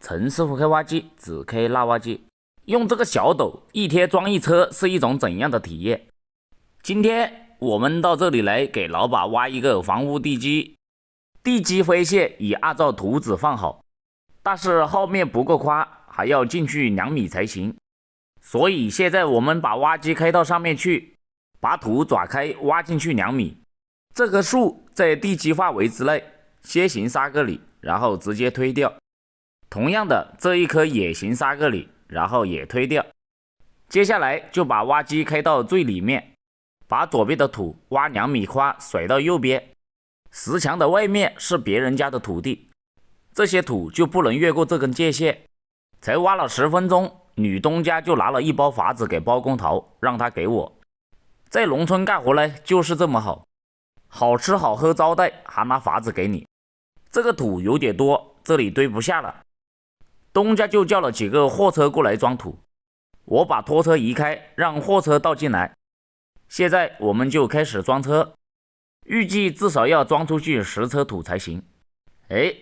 陈师傅开挖机只开大挖机，用这个小斗一天装一车是一种怎样的体验？今天我们到这里来给老板挖一个房屋地基，地基飞线已按照图纸放好，但是后面不够宽，还要进去2米才行。所以现在我们把挖机开到上面去，把土转开挖进去2米。这棵树在地基范围之内，先行3个里，然后直接推掉。同样的，这一棵也行3个里，然后也推掉。接下来就把挖机开到最里面，把左边的土挖2米宽甩到右边。石墙的外面是别人家的土地，这些土就不能越过这根界限。才挖了10分钟，女东家就拿了一包法子给包工头，让他给我。在农村干活呢，就是这么好，好吃好喝招待，还拿法子给你。这个土有点多，这里堆不下了。东家就叫了几个货车过来装土，我把拖车移开，让货车倒进来。现在我们就开始装车，预计至少要装出去10车土才行。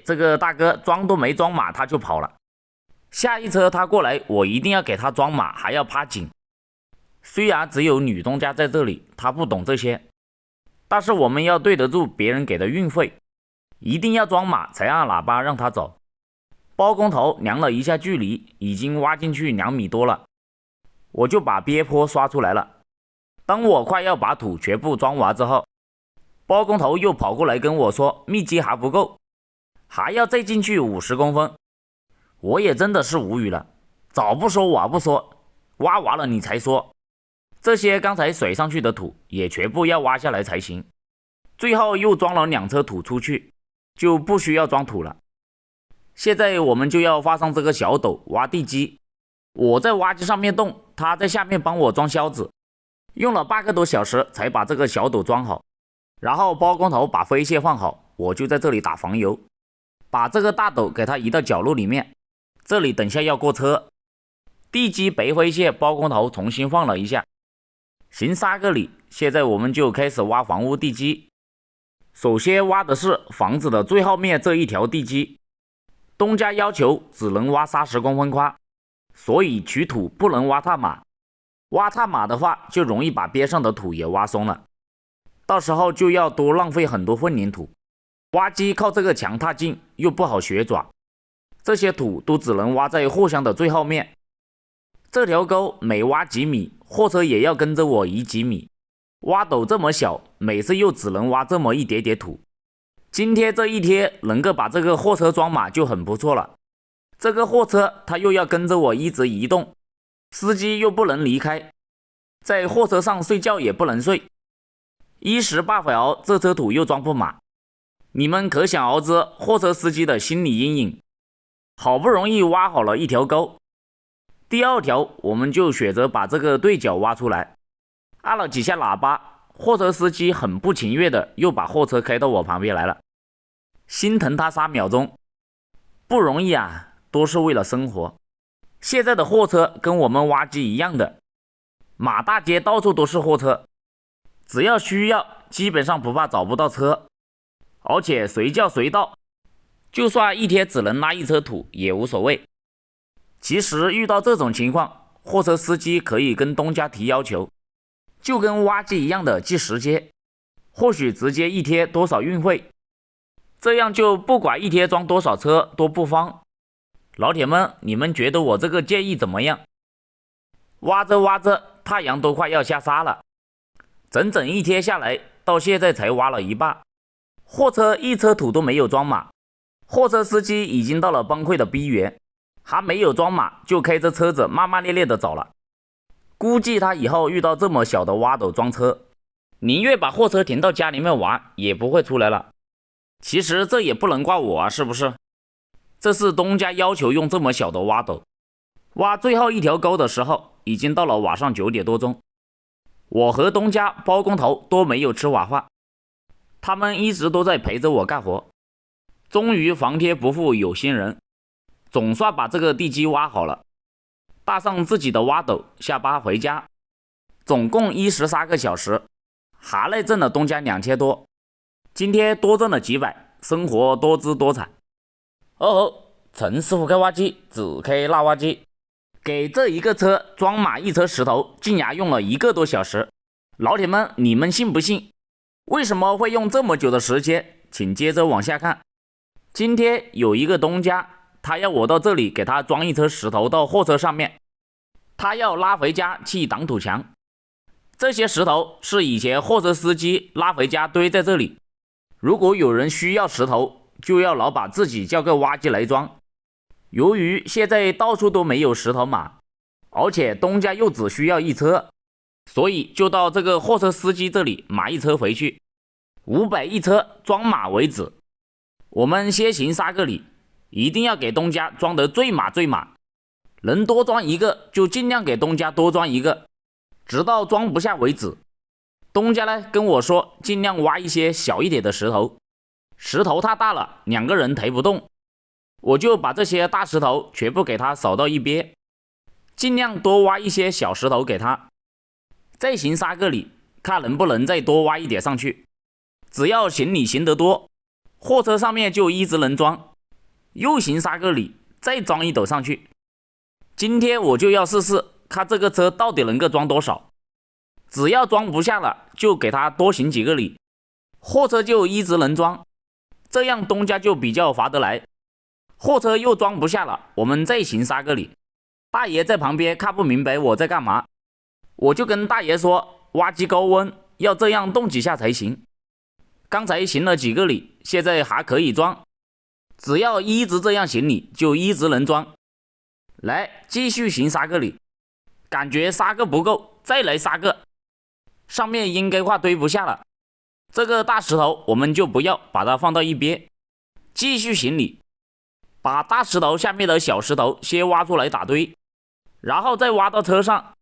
这个大哥装都没装满他就跑了，下一车他过来，我一定要给他装满，还要趴紧。虽然只有女东家在这里，他不懂这些，但是我们要对得住别人给的运费，一定要装满才按喇叭让他走。包工头量了一下距离，已经挖进去2米多了，我就把边坡刷出来了。当我快要把土全部装完之后，包工头又跑过来跟我说密集还不够，还要再进去50公分。我也真的是无语了，早不说晚不说，挖完了你才说。这些刚才甩上去的土也全部要挖下来才行。最后又装了2车土出去，就不需要装土了。现在我们就要放上这个小斗挖地基，我在挖机上面动，他在下面帮我装销子，用了8个多小时才把这个小斗装好。然后包工头把飞线放好，我就在这里打防油，把这个大斗给它移到角落里面，这里等下要过车。地基白飞线包工头重新放了一下，行3个里。现在我们就开始挖房屋地基，首先挖的是房子的最后面这一条地基。东家要求只能挖30公分宽，所以取土不能挖太满，挖太满的话就容易把边上的土也挖松了，到时候就要多浪费很多混凝土。挖机靠这个墙踏进又不好旋转，这些土都只能挖在货箱的最后面。这条沟每挖几米，货车也要跟着我移几米。挖斗这么小，每次又只能挖这么一点点土。今天这一天能够把这个货车装满就很不错了。这个货车它又要跟着我一直移动，司机又不能离开，在货车上睡觉也不能睡，一时半会儿这车土又装不满，你们可想而知货车司机的心理阴影。好不容易挖好了一条沟，第2条我们就选择把这个对角挖出来，按了几下喇叭，货车司机很不情愿的又把货车开到我旁边来了，心疼他3秒钟。不容易啊，都是为了生活。现在的货车跟我们挖机一样的，马大街到处都是货车，只要需要基本上不怕找不到车，而且随叫随到，就算一天只能拉1车土也无所谓。其实遇到这种情况，货车司机可以跟东家提要求，就跟挖机一样的计时间，或许直接一天多少运费，这样就不管一天装多少车都不慌。老铁们，你们觉得我这个建议怎么样？挖着挖着太阳都快要下山了，整整一天下来，到现在才挖了一半，货车1车土都没有装满，货车司机已经到了崩溃的边缘，还没有装满就开着车子慢慢咧咧的走了。估计他以后遇到这么小的挖斗装车，宁愿把货车停到家里面玩，也不会出来了。其实这也不能怪我啊，是不是？这是东家要求用这么小的挖斗。挖最后一条沟的时候，已经到了晚上9点多钟。我和东家包工头都没有吃晚饭，他们一直都在陪着我干活。终于皇天不负有心人，总算把这个地基挖好了，带上自己的挖斗下班回家，总共13个小时，还累挣了东家2000多，今天多挣了几百，生活多姿多彩。陈陈师傅开挖机，只开大挖机。给这一个车装满一车石头，竟然用了1个多小时。老铁们，你们信不信？为什么会用这么久的时间？请接着往下看。今天有一个东家，他要我到这里给他装一车石头到货车上面，他要拉回家去挡土墙。这些石头是以前货车司机拉回家堆在这里，如果有人需要石头，就要老板自己叫个挖机来装。由于现在到处都没有石头码，而且东家又只需要一车，所以就到这个货车司机这里买一车回去，500一车，装满为止。我们先行3个礼，一定要给东家装得最满最满，能多装一个就尽量给东家多装一个，直到装不下为止。东家呢跟我说尽量挖一些小一点的石头，石头太大了2个人抬不动，我就把这些大石头全部给他扫到一边，尽量多挖一些小石头给他。再行3个礼，看能不能再多挖一点上去。只要行李行得多，货车上面就一直能装。又行3个礼，再装一斗上去。今天我就要试试，看这个车到底能够装多少。只要装不下了，就给他多行几个礼，货车就一直能装，这样东家就比较划得来。货车又装不下了，我们再行3个礼。大爷在旁边看不明白我在干嘛，我就跟大爷说，挖机高温要这样动几下才行。刚才行了几个礼，现在还可以装，只要一直这样行礼，就一直能装。来，继续行3个礼，感觉3个不够，再来3个。上面应该快堆不下了，这个大石头我们就不要，把它放到一边，继续行礼，把大石头下面的小石头先挖出来打堆，然后再挖到车上。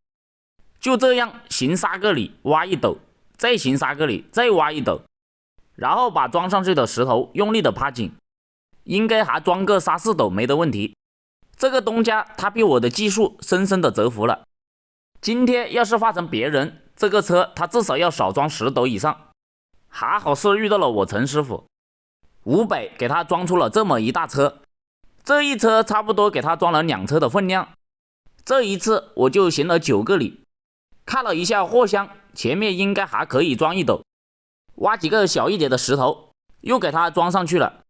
就这样行3个礼，挖一斗，再行3个礼，再挖一斗，然后把装上去的石头用力的趴紧，应该还装个3、4斗没得问题。这个东家他被我的技术深深的折服了。今天要是换成别人，这个车他至少要少装10斗以上。还好是遇到了我陈师傅，500给他装出了这么一大车，这一车差不多给他装了2车的分量。这一次我就行了9个礼，看了一下货箱，前面应该还可以装1斗，挖几个小一点的石头，又给他装上去了。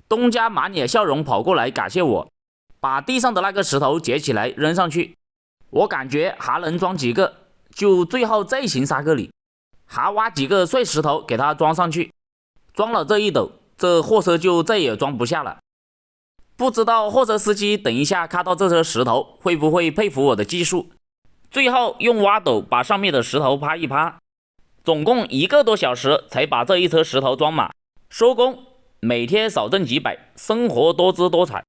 东家满脸笑容跑过来感谢我，把地上的那个石头捡起来扔上去，我感觉还能装几个，就最后再行3个礼，还挖几个碎石头给他装上去。装了这1斗，这货车就再也装不下了。不知道货车司机等一下看到这车石头会不会佩服我的技术，最后用挖斗把上面的石头趴一趴，总共1个多小时才把这一车石头装满。收工，每天少挣几百，生活多姿多彩。